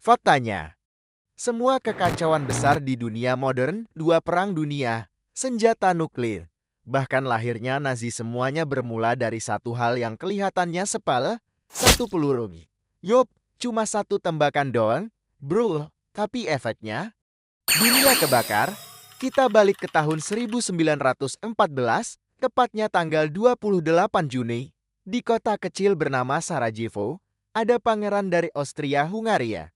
Faktanya, semua kekacauan besar di dunia modern, dua perang dunia, senjata nuklir, bahkan lahirnya Nazi semuanya bermula dari satu hal yang kelihatannya sepele, satu peluru. Yup, cuma satu tembakan doang, bro, tapi efeknya, dunia kebakar. Kita balik ke tahun 1914, tepatnya tanggal 28 Juni, di kota kecil bernama Sarajevo, ada pangeran dari Austria-Hungaria.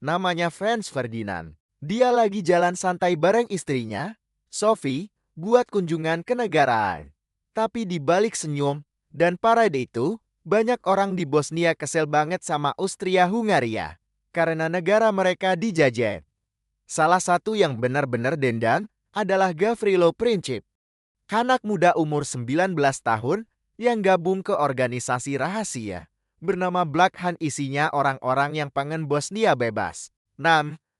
Namanya Franz Ferdinand. Dia lagi jalan santai bareng istrinya, Sophie, buat kunjungan kenegaraan. Tapi di balik senyum dan parade itu, banyak orang di Bosnia kesel banget sama Austria-Hungaria karena negara mereka dijajah. Salah satu yang benar-benar dendam adalah Gavrilo Princip, anak muda umur 19 tahun yang gabung ke organisasi rahasia bernama Black Hand, isinya orang-orang yang pengen Bosnia bebas.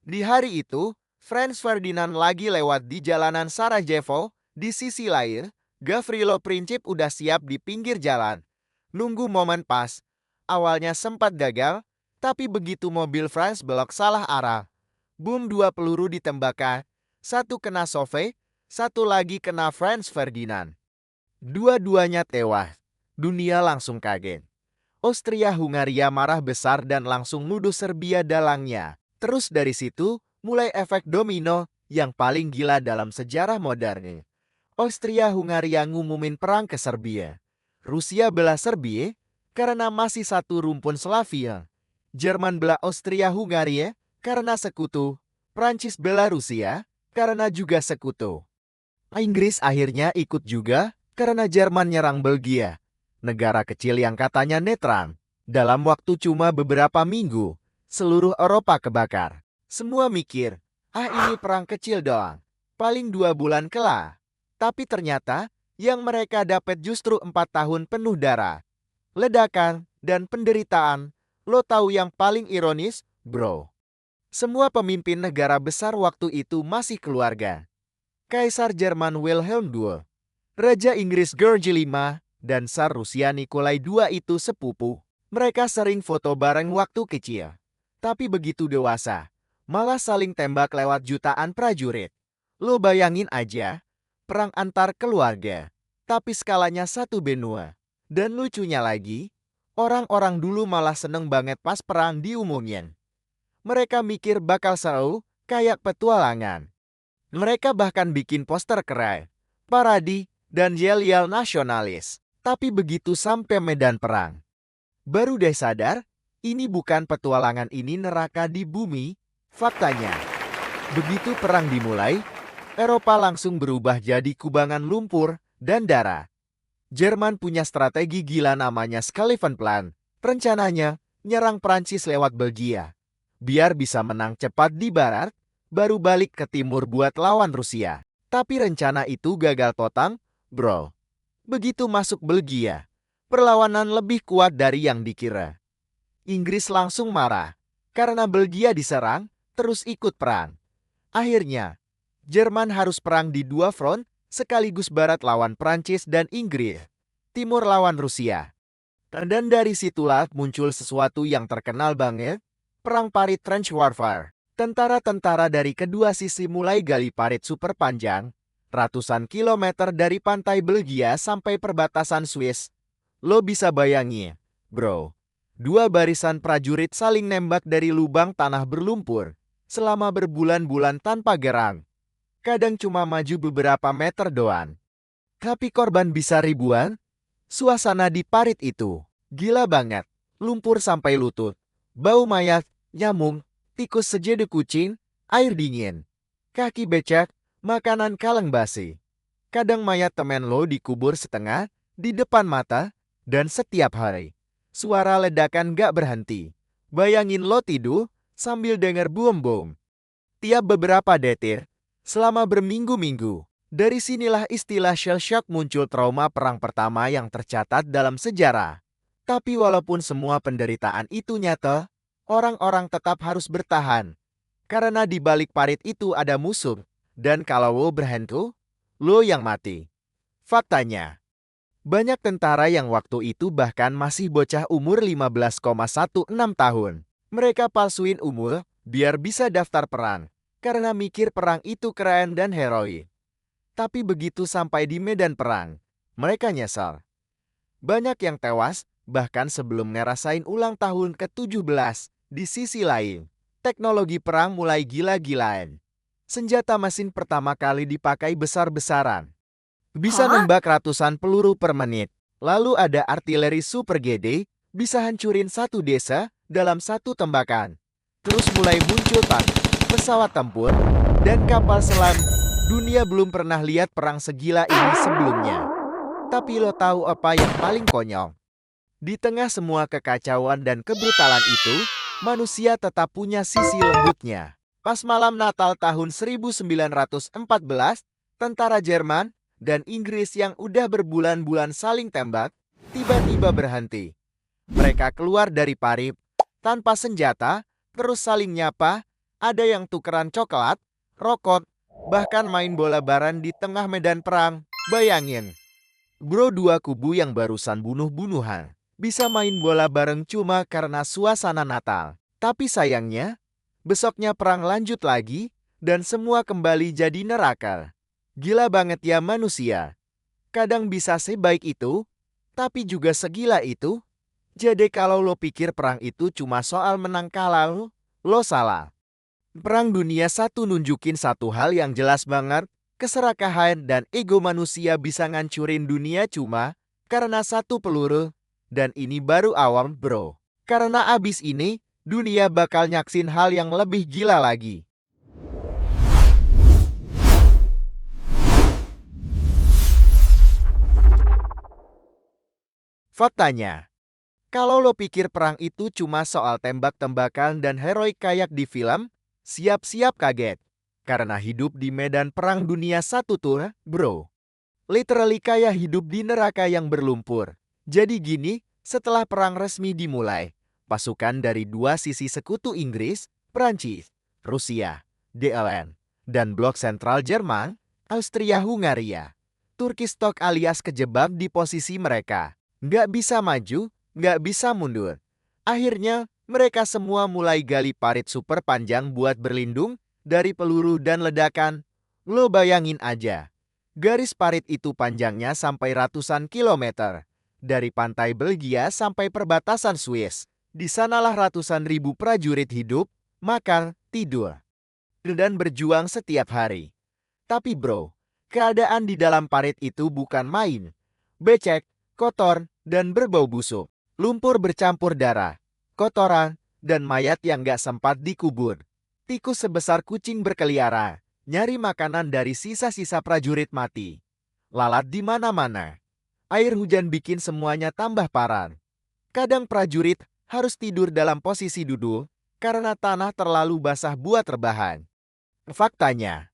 Di hari itu, Franz Ferdinand lagi lewat di jalanan Sarajevo. Di sisi lain, Gavrilo Princip udah siap di pinggir jalan, nunggu momen pas. Awalnya sempat gagal, tapi begitu mobil Franz belok salah arah, boom, dua peluru ditembakkan. Satu kena Sophie, satu lagi kena Franz Ferdinand. Dua-duanya tewas. Dunia langsung kaget. Austria-Hungaria marah besar dan langsung nuduh Serbia dalangnya. Terus dari situ, mulai efek domino yang paling gila dalam sejarah modern. Austria-Hungaria ngumumin perang ke Serbia. Rusia bela Serbia karena masih satu rumpun Slavia. Jerman bela Austria-Hungaria karena sekutu. Prancis bela Rusia karena juga sekutu. Inggris akhirnya ikut juga karena Jerman nyerang Belgia, negara kecil yang katanya netral. Dalam waktu cuma beberapa minggu, seluruh Eropa kebakar. Semua mikir, ini perang kecil doang, paling 2 bulan kelar. Tapi ternyata, yang mereka dapat justru 4 tahun penuh darah, ledakan, dan penderitaan. Lo tahu yang paling ironis, bro? Semua pemimpin negara besar waktu itu masih keluarga. Kaisar Jerman Wilhelm II, Raja Inggris George V, dan Tsar Rusia Nikolai II itu sepupu. Mereka sering foto bareng waktu kecil. Tapi begitu dewasa, malah saling tembak lewat jutaan prajurit. Lo bayangin aja, perang antar keluarga, tapi skalanya satu benua. Dan lucunya lagi, orang-orang dulu malah seneng banget pas perang diumumin. Mereka mikir bakal seru, kayak petualangan. Mereka bahkan bikin poster keren, paradi, dan yel-yel nasionalis. Tapi begitu sampai medan perang, baru deh sadar, ini bukan petualangan, ini neraka di bumi. Faktanya, begitu perang dimulai, Eropa langsung berubah jadi kubangan lumpur dan darah. Jerman punya strategi gila namanya Schlieffen Plan. Rencananya, nyerang Prancis lewat Belgia, biar bisa menang cepat di barat, baru balik ke timur buat lawan Rusia. Tapi rencana itu gagal total, bro. Begitu masuk Belgia, perlawanan lebih kuat dari yang dikira. Inggris langsung marah, karena Belgia diserang, terus ikut perang. Akhirnya, Jerman harus perang di 2 front, sekaligus barat lawan Prancis dan Inggris, timur lawan Rusia. Dan dari situlah muncul sesuatu yang terkenal banget, Perang Parit Trench Warfare. Tentara-tentara dari kedua sisi mulai gali parit super panjang, ratusan kilometer dari pantai Belgia sampai perbatasan Swiss. Lo bisa bayangin, bro, 2 barisan prajurit saling nembak dari lubang tanah berlumpur, selama berbulan-bulan tanpa gerang. Kadang cuma maju beberapa meter doang. Tapi korban bisa ribuan. Suasana di parit itu gila banget. Lumpur sampai lutut, bau mayat, nyamuk, tikus sejedek kucing, air dingin, kaki becek, makanan kaleng basi. Kadang mayat temen lo dikubur setengah di depan mata, dan setiap hari suara ledakan gak berhenti. Bayangin lo tidur sambil denger boom-boom tiap beberapa detik selama berminggu-minggu. Dari sinilah istilah shell shock muncul, trauma perang pertama yang tercatat dalam sejarah. Tapi walaupun semua penderitaan itu nyata, orang-orang tetap harus bertahan. Karena di balik parit itu ada musuh. Dan kalau lo berhantu, lo yang mati. Faktanya, banyak tentara yang waktu itu bahkan masih bocah umur 15,16 tahun. Mereka palsuin umur, biar bisa daftar perang, karena mikir perang itu keren dan heroik. Tapi begitu sampai di medan perang, mereka nyesal. Banyak yang tewas, bahkan sebelum ngerasain ulang tahun ke-17. Di sisi lain, teknologi perang mulai gila-gilaan. Senjata mesin pertama kali dipakai besar-besaran. Bisa Hah? nembak ratusan peluru per menit. Lalu ada artileri super gede, bisa hancurin satu desa dalam satu tembakan. Terus mulai muncul tank, pesawat tempur, dan kapal selam. Dunia belum pernah lihat perang segila ini sebelumnya. Tapi lo tahu apa yang paling konyol? Di tengah semua kekacauan dan kebrutalan itu, manusia tetap punya sisi lembutnya. Pas malam Natal tahun 1914, tentara Jerman dan Inggris yang udah berbulan-bulan saling tembak, tiba-tiba berhenti. Mereka keluar dari parit, tanpa senjata, terus saling nyapa, ada yang tukeran coklat, rokok, bahkan main bola baran di tengah medan perang. Bayangin, bro, dua kubu yang barusan bunuh-bunuhan bisa main bola bareng cuma karena suasana Natal. Tapi sayangnya, besoknya perang lanjut lagi, dan semua kembali jadi neraka. Gila banget ya manusia. Kadang bisa sebaik itu, tapi juga segila itu. Jadi kalau lo pikir perang itu cuma soal menang kalah, lo salah. Perang Dunia Satu nunjukin satu hal yang jelas banget, keserakahan dan ego manusia bisa ngancurin dunia cuma karena satu peluru. Dan ini baru awal, bro. Karena abis ini, dunia bakal nyaksin hal yang lebih gila lagi. Faktanya, kalau lo pikir perang itu cuma soal tembak-tembakan dan heroik kayak di film, siap-siap kaget. Karena hidup di medan perang dunia satu tuh, bro. Literally kayak hidup di neraka yang berlumpur. Jadi gini, setelah perang resmi dimulai, pasukan dari dua sisi sekutu Inggris, Prancis, Rusia, DLN, dan blok sentral Jerman, Austria-Hungaria, Turkistok alias kejebak di posisi mereka. Nggak bisa maju, nggak bisa mundur. Akhirnya, mereka semua mulai gali parit super panjang buat berlindung dari peluru dan ledakan. Lo bayangin aja, garis parit itu panjangnya sampai ratusan kilometer. Dari pantai Belgia sampai perbatasan Swiss. Di sanalah ratusan ribu prajurit hidup, makan, tidur, dan berjuang setiap hari. Tapi bro, keadaan di dalam parit itu bukan main. Becek, kotor, dan berbau busuk. Lumpur bercampur darah, kotoran, dan mayat yang gak sempat dikubur. Tikus sebesar kucing berkeliaran, nyari makanan dari sisa-sisa prajurit mati. Lalat di mana-mana. Air hujan bikin semuanya tambah parah. Kadang prajurit harus tidur dalam posisi duduk karena tanah terlalu basah buat rebahan. Faktanya,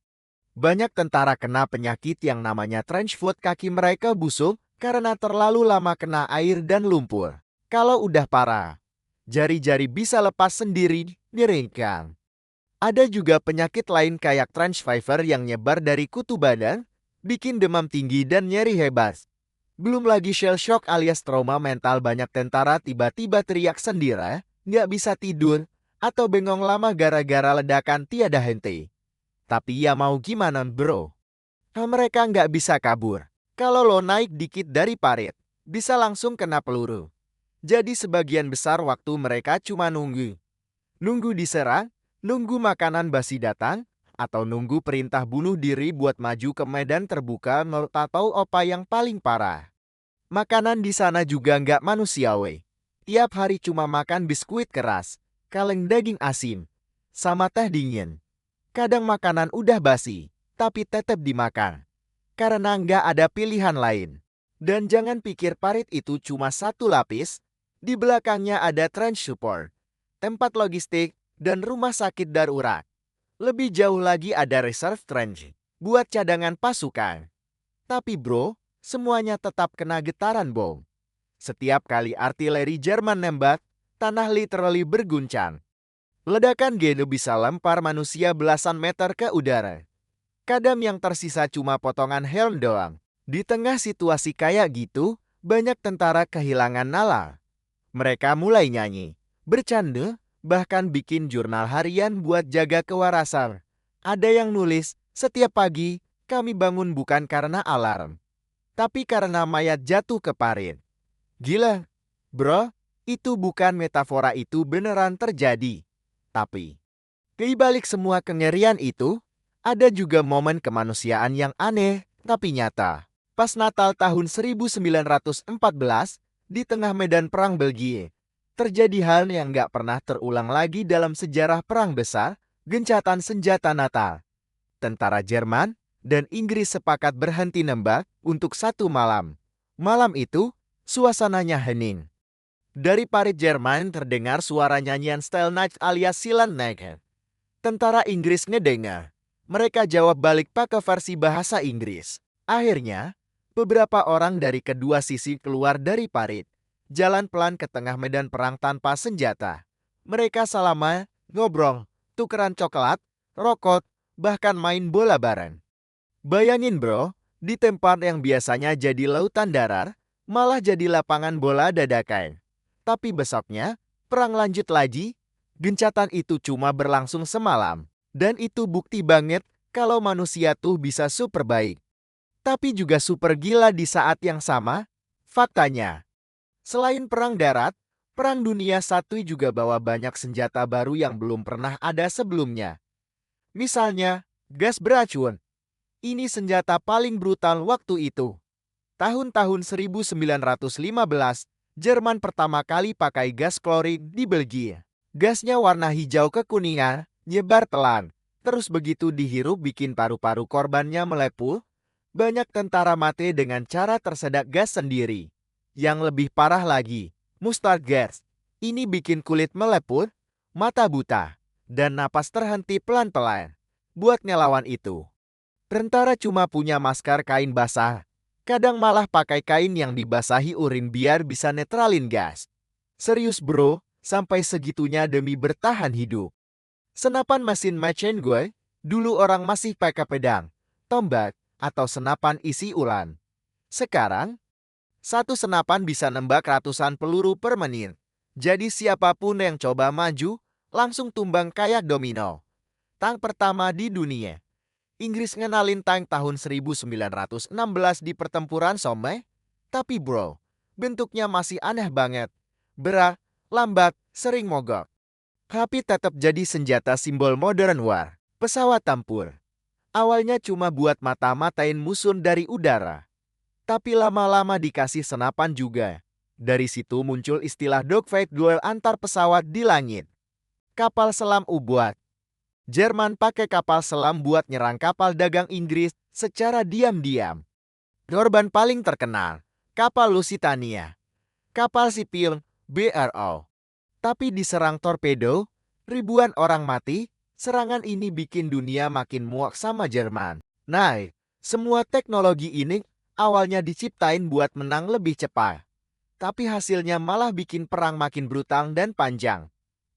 banyak tentara kena penyakit yang namanya trench foot, kaki mereka busuk karena terlalu lama kena air dan lumpur. Kalau udah parah, jari-jari bisa lepas sendiri, diringkang. Ada juga penyakit lain kayak trench fever yang nyebar dari kutu badan, bikin demam tinggi dan nyeri hebat. Belum lagi shell shock alias trauma mental, banyak tentara tiba-tiba teriak sendiri, nggak bisa tidur, atau bengong lama gara-gara ledakan tiada henti. Tapi ya mau gimana bro? Mereka nggak bisa kabur. Kalau lo naik dikit dari parit, bisa langsung kena peluru. Jadi sebagian besar waktu mereka cuma nunggu. Nunggu diserang, nunggu makanan basi datang, atau nunggu perintah bunuh diri buat maju ke medan terbuka. Atau apa yang paling parah, makanan di sana juga nggak manusiawi. Tiap hari cuma makan biskuit keras, kaleng daging asin, sama teh dingin. Kadang makanan udah basi, tapi tetap dimakan. Karena nggak ada pilihan lain. Dan jangan pikir parit itu cuma satu lapis. Di belakangnya ada trench support, tempat logistik, dan rumah sakit darurat. Lebih jauh lagi ada reserve trench, buat cadangan pasukan. Tapi bro, semuanya tetap kena getaran bom. Setiap kali artileri Jerman nembak, tanah literally berguncang. Ledakan gede bisa lempar manusia belasan meter ke udara. Kadang yang tersisa cuma potongan helm doang. Di tengah situasi kayak gitu, banyak tentara kehilangan nalar. Mereka mulai nyanyi, bercanda, bahkan bikin jurnal harian buat jaga kewarasan. Ada yang nulis, setiap pagi kami bangun bukan karena alarm, tapi karena mayat jatuh ke parit. Gila, bro, itu bukan metafora, itu beneran terjadi. Tapi, di balik semua kengerian itu, ada juga momen kemanusiaan yang aneh tapi nyata. Pas Natal tahun 1914, di tengah medan perang Belgia, terjadi hal yang gak pernah terulang lagi dalam sejarah perang besar, gencatan senjata Natal. Tentara Jerman dan Inggris sepakat berhenti nembak untuk 1 malam. Malam itu, suasananya hening. Dari parit Jerman terdengar suara nyanyian Stille Nacht alias Silent Night. Tentara Inggris ngedengar. Mereka jawab balik pakai versi bahasa Inggris. Akhirnya, beberapa orang dari kedua sisi keluar dari parit. Jalan pelan ke tengah medan perang tanpa senjata. Mereka salaman, ngobrol, tukeran coklat, rokok, bahkan main bola bareng. Bayangin bro, di tempat yang biasanya jadi lautan darar, malah jadi lapangan bola dadakan. Tapi besoknya, perang lanjut lagi. Gencatan itu cuma berlangsung semalam. Dan itu bukti banget kalau manusia tuh bisa super baik. Tapi juga super gila di saat yang sama. Faktanya, selain perang darat, Perang Dunia I juga bawa banyak senjata baru yang belum pernah ada sebelumnya. Misalnya, gas beracun. Ini senjata paling brutal waktu itu. Tahun-tahun 1915, Jerman pertama kali pakai gas klorin di Belgia. Gasnya warna hijau kekuningan, nyebar pelan. Terus begitu dihirup bikin paru-paru korbannya melepuh. Banyak tentara mati dengan cara tersedak gas sendiri. Yang lebih parah lagi, mustard gas. Ini bikin kulit melepuh, mata buta, dan napas terhenti pelan-pelan. Buat ngelawan itu, tentara cuma punya masker kain basah. Kadang malah pakai kain yang dibasahi urin biar bisa netralin gas. Serius bro, sampai segitunya demi bertahan hidup. Senapan mesin machine gun, dulu orang masih pakai pedang, tombak, atau senapan isi ulan. Sekarang, satu senapan bisa nembak ratusan peluru per menit. Jadi siapapun yang coba maju, langsung tumbang kayak domino. Tank pertama di dunia. Inggris ngenalin tank tahun 1916 di pertempuran Somme. Tapi bro, bentuknya masih aneh banget. Berat, lambat, sering mogok. Tapi tetap jadi senjata simbol modern war. Pesawat tempur. Awalnya cuma buat mata-matain musuh dari udara. Tapi lama-lama dikasih senapan juga. Dari situ muncul istilah dogfight duel antar pesawat di langit. Kapal selam U-boat. Jerman pakai kapal selam buat nyerang kapal dagang Inggris secara diam-diam. Korban paling terkenal, kapal Lusitania. Kapal sipil BRO. Tapi diserang torpedo, ribuan orang mati. Serangan ini bikin dunia makin muak sama Jerman. Nah, semua teknologi ini awalnya diciptain buat menang lebih cepat. Tapi hasilnya malah bikin perang makin brutal dan panjang.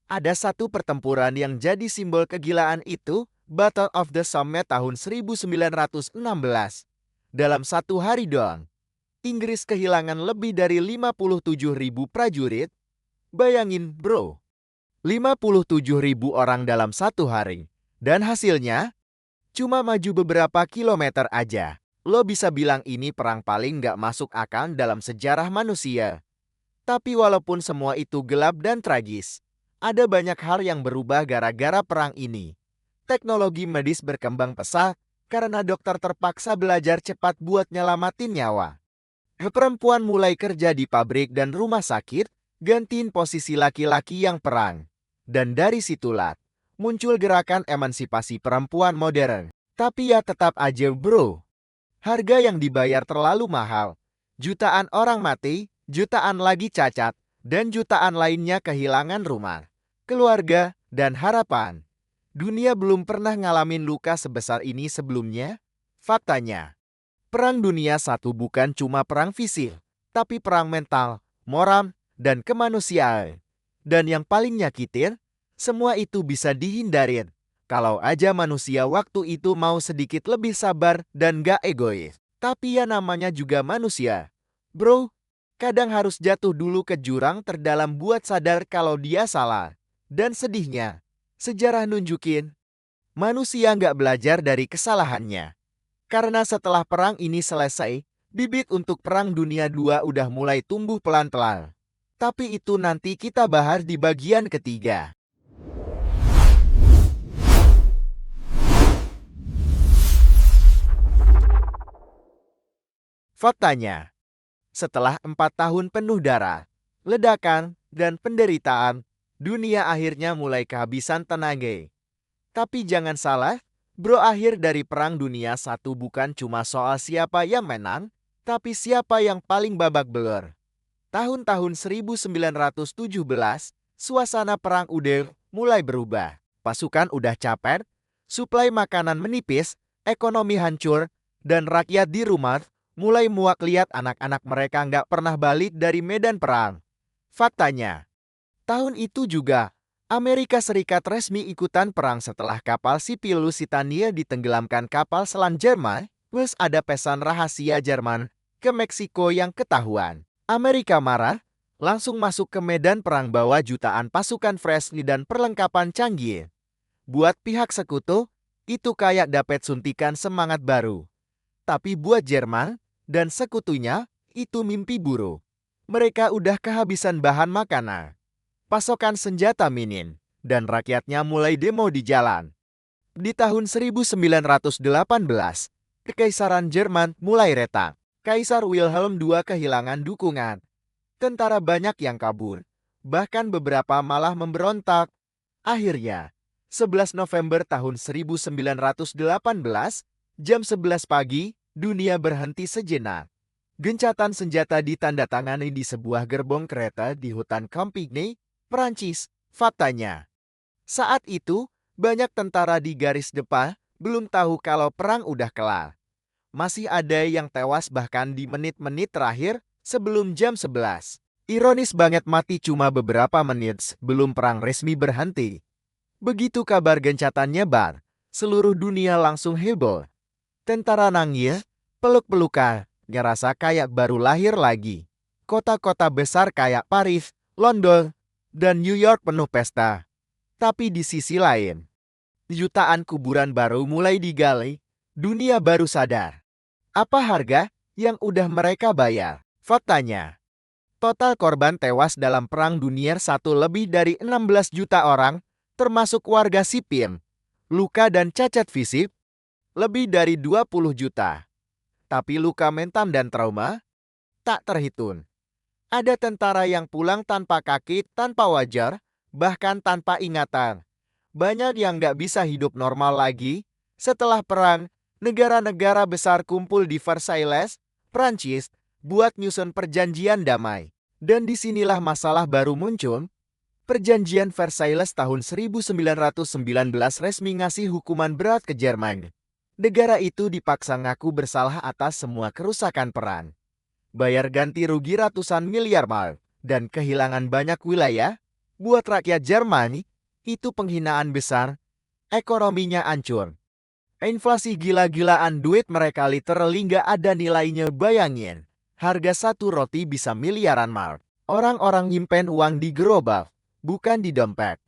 Ada satu pertempuran yang jadi simbol kegilaan itu, Battle of the Somme tahun 1916. Dalam satu hari doang, Inggris kehilangan lebih dari 57.000 prajurit. Bayangin bro, 57.000 orang dalam satu hari. Dan hasilnya, cuma maju beberapa kilometer aja. Lo bisa bilang ini perang paling gak masuk akal dalam sejarah manusia. Tapi walaupun semua itu gelap dan tragis, ada banyak hal yang berubah gara-gara perang ini. Teknologi medis berkembang pesat karena dokter terpaksa belajar cepat buat nyelamatin nyawa. Perempuan mulai kerja di pabrik dan rumah sakit, gantiin posisi laki-laki yang perang. Dan dari situlah muncul gerakan emansipasi perempuan modern. Tapi ya tetap aja bro, harga yang dibayar terlalu mahal. Jutaan orang mati, jutaan lagi cacat, dan jutaan lainnya kehilangan rumah, keluarga, dan harapan. Dunia belum pernah ngalamin luka sebesar ini sebelumnya. Faktanya, Perang Dunia I bukan cuma perang fisik, tapi perang mental, moral, dan kemanusiaan. Dan yang paling nyakitin, semua itu bisa dihindarin kalau aja manusia waktu itu mau sedikit lebih sabar dan gak egois. Tapi ya namanya juga manusia. Bro, kadang harus jatuh dulu ke jurang terdalam buat sadar kalau dia salah. Dan sedihnya, sejarah nunjukin, manusia nggak belajar dari kesalahannya. Karena setelah perang ini selesai, bibit untuk Perang Dunia II udah mulai tumbuh pelan-pelan. Tapi itu nanti kita bahas di bagian ketiga. Faktanya, setelah 4 tahun penuh darah, ledakan, dan penderitaan, dunia akhirnya mulai kehabisan tenaga. Tapi jangan salah, bro, akhir dari Perang Dunia I bukan cuma soal siapa yang menang, tapi siapa yang paling babak belur. Tahun-tahun 1917, suasana perang udah mulai berubah. Pasukan udah capek, suplai makanan menipis, ekonomi hancur, dan rakyat di rumah mulai muak lihat anak-anak mereka nggak pernah balik dari medan perang. Faktanya, tahun itu juga Amerika Serikat resmi ikutan perang setelah kapal sipil Lusitania ditenggelamkan kapal selam Jerman. Terus ada pesan rahasia Jerman ke Meksiko yang ketahuan. Amerika marah, langsung masuk ke medan perang bawa jutaan pasukan fresh dan perlengkapan canggih. Buat pihak sekutu, itu kayak dapat suntikan semangat baru. Tapi buat Jerman dan sekutunya, itu mimpi buruk. Mereka udah kehabisan bahan makanan, pasokan senjata minim, dan rakyatnya mulai demo di jalan. Di tahun 1918, Kekaisaran Jerman mulai retak. Kaisar Wilhelm II kehilangan dukungan. Tentara banyak yang kabur, bahkan beberapa malah memberontak. Akhirnya, 11 November tahun 1918, jam 11 pagi, dunia berhenti sejenak. Gencatan senjata ditandatangani di sebuah gerbong kereta di hutan Compiègne, Prancis. Faktanya, saat itu, banyak tentara di garis depan belum tahu kalau perang udah kelar. Masih ada yang tewas bahkan di menit-menit terakhir sebelum jam 11. Ironis banget mati cuma beberapa menit sebelum perang resmi berhenti. Begitu kabar gencatan nyebar, seluruh dunia langsung heboh. Tentara nangis, peluk-pelukan, ngerasa kayak baru lahir lagi. Kota-kota besar kayak Paris, London, dan New York penuh pesta. Tapi di sisi lain, jutaan kuburan baru mulai digali, dunia baru sadar. Apa harga yang udah mereka bayar? Faktanya, total korban tewas dalam Perang Dunia I lebih dari 16 juta orang, termasuk warga sipil. Luka dan cacat fisik, lebih dari 20 juta. Tapi luka mental dan trauma, tak terhitung. Ada tentara yang pulang tanpa kaki, tanpa wajah, bahkan tanpa ingatan. Banyak yang nggak bisa hidup normal lagi. Setelah perang, negara-negara besar kumpul di Versailles, Prancis, buat nyusun perjanjian damai. Dan disinilah masalah baru muncul. Perjanjian Versailles tahun 1919 resmi ngasih hukuman berat ke Jerman. Negara itu dipaksa ngaku bersalah atas semua kerusakan perang. Bayar ganti rugi ratusan miliar mark, dan kehilangan banyak wilayah. Buat rakyat Jerman, itu penghinaan besar. Ekonominya hancur. Inflasi gila-gilaan, duit mereka literally nggak ada nilainya. Bayangin, harga satu roti bisa miliaran mark. Orang-orang nyimpen uang di gerobak, bukan di dompet.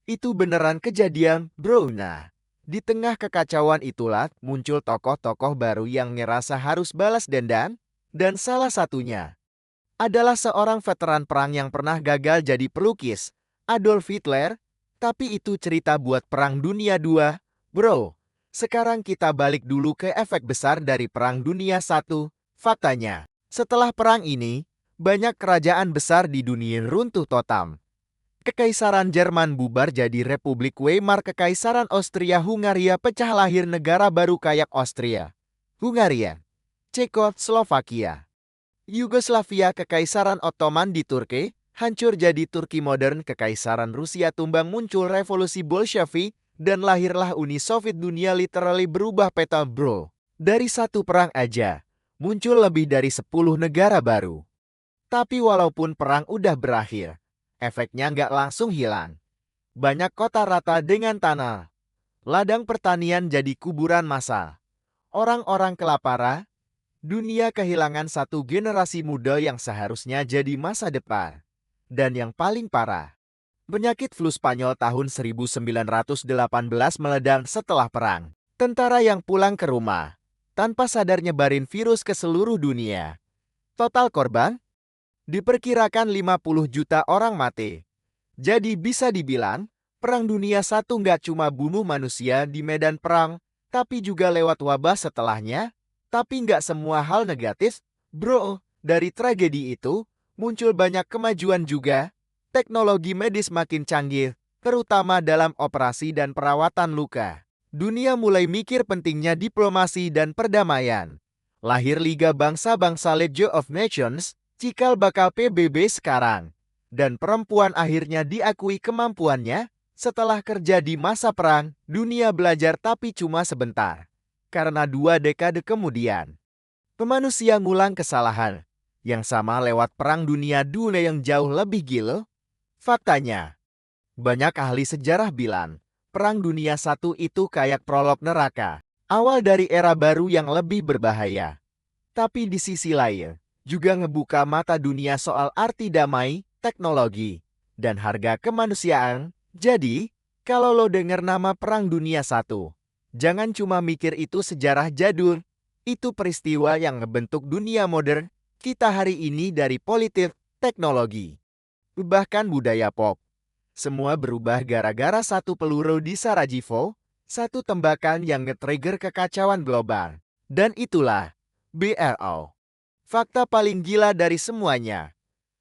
Itu beneran kejadian, bro. Nah, di tengah kekacauan itulah muncul tokoh-tokoh baru yang ngerasa harus balas dendam. Dan salah satunya adalah seorang veteran perang yang pernah gagal jadi pelukis, Adolf Hitler. Tapi itu cerita buat Perang Dunia II, bro. Sekarang kita balik dulu ke efek besar dari Perang Dunia I. Faktanya, setelah perang ini, banyak kerajaan besar di dunia runtuh total. Kekaisaran Jerman bubar jadi Republik Weimar. Kekaisaran Austria-Hungaria pecah, lahir negara baru kayak Austria, Hungaria, Cekoslovakia. Yugoslavia. Kekaisaran Ottoman di Turki hancur jadi Turki modern. Kekaisaran Rusia tumbang, muncul revolusi Bolshevik, dan lahirlah Uni Soviet. Dunia literally berubah peta, bro. Dari satu perang aja, muncul lebih dari 10 negara baru. Tapi walaupun perang udah berakhir, efeknya nggak langsung hilang. Banyak kota rata dengan tanah. Ladang pertanian jadi kuburan massal. Orang-orang kelaparan. Dunia kehilangan satu generasi muda yang seharusnya jadi masa depan. Dan yang paling parah, Penyakit flu Spanyol tahun 1918 meledak setelah perang. Tentara yang pulang ke rumah tanpa sadar nyebarin virus ke seluruh dunia. Total korban? Diperkirakan 50 juta orang mati. Jadi bisa dibilang, Perang Dunia I nggak cuma bunuh manusia di medan perang, tapi juga lewat wabah setelahnya. Tapi nggak semua hal negatif, bro. Dari tragedi itu, muncul banyak kemajuan juga. Teknologi medis makin canggih, terutama dalam operasi dan perawatan luka. Dunia mulai mikir pentingnya diplomasi dan perdamaian. Lahir Liga Bangsa-Bangsa League of Nations, cikal bakal PBB sekarang. Dan perempuan akhirnya diakui kemampuannya. Setelah kerja di masa perang, dunia belajar tapi cuma sebentar. Karena 2 dekade kemudian, manusia ngulang kesalahan yang sama lewat Perang Dunia II yang jauh lebih gila. Faktanya, banyak ahli sejarah bilang, Perang Dunia I itu kayak prolog neraka. Awal dari era baru yang lebih berbahaya. Tapi di sisi lain, juga ngebuka mata dunia soal arti damai, teknologi, dan harga kemanusiaan. Jadi, kalau lo denger nama Perang Dunia I, jangan cuma mikir itu sejarah jadul. Itu peristiwa yang ngebentuk dunia modern kita hari ini dari politik, teknologi, bahkan budaya pop. Semua berubah gara-gara satu peluru di Sarajevo, satu tembakan yang nge-trigger kekacauan global. Dan itulah BRO. Fakta paling gila dari semuanya.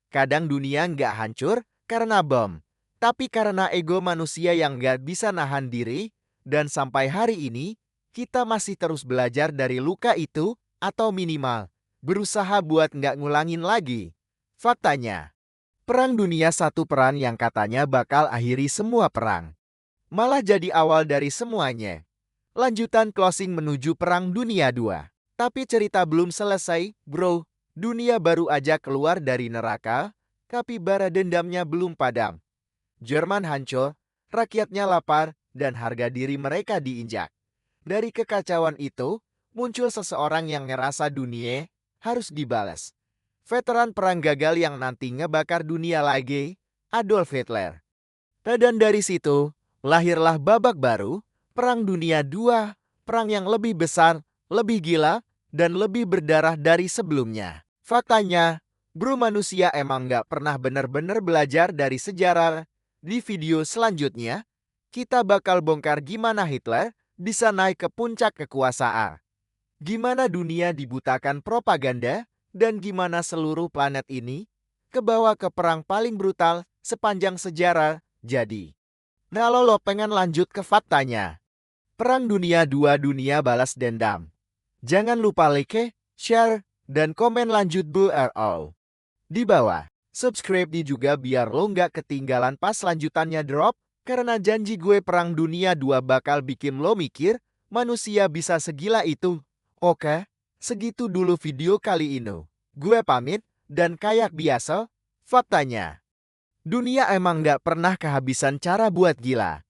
Kadang dunia nggak hancur karena bom, tapi karena ego manusia yang nggak bisa nahan diri. Dan sampai hari ini, kita masih terus belajar dari luka itu, atau minimal, berusaha buat nggak ngulangin lagi. Faktanya, Perang Dunia I perang yang katanya bakal akhiri semua perang. Malah jadi awal dari semuanya. Lanjutan closing menuju Perang Dunia II. Tapi cerita belum selesai, bro. Dunia baru aja keluar dari neraka, tapi bara dendamnya belum padam. Jerman hancur, rakyatnya lapar, dan harga diri mereka diinjak. Dari kekacauan itu, muncul seseorang yang ngerasa dunia harus dibalas. Veteran perang gagal yang nanti ngebakar dunia lagi, Adolf Hitler. Dan dari situ, lahirlah babak baru, Perang Dunia II, perang yang lebih besar, lebih gila, dan lebih berdarah dari sebelumnya. Faktanya, bro, manusia emang nggak pernah benar-benar belajar dari sejarah. Di video selanjutnya, kita bakal bongkar gimana Hitler bisa naik ke puncak kekuasaan. Gimana dunia dibutakan propaganda, dan gimana seluruh planet ini kebawa ke perang paling brutal sepanjang sejarah. Jadi, kalau lo pengen lanjut ke faktanya, Perang Dunia II dunia balas dendam. Jangan lupa like, share, dan komen lanjut bro. Di bawah, subscribe juga biar lo nggak ketinggalan pas lanjutannya drop. Karena janji gue Perang Dunia II bakal bikin lo mikir, manusia bisa segila itu. Oke, segitu dulu video kali ini. Gue pamit, dan kayak biasa, faktanya, dunia emang nggak pernah kehabisan cara buat gila.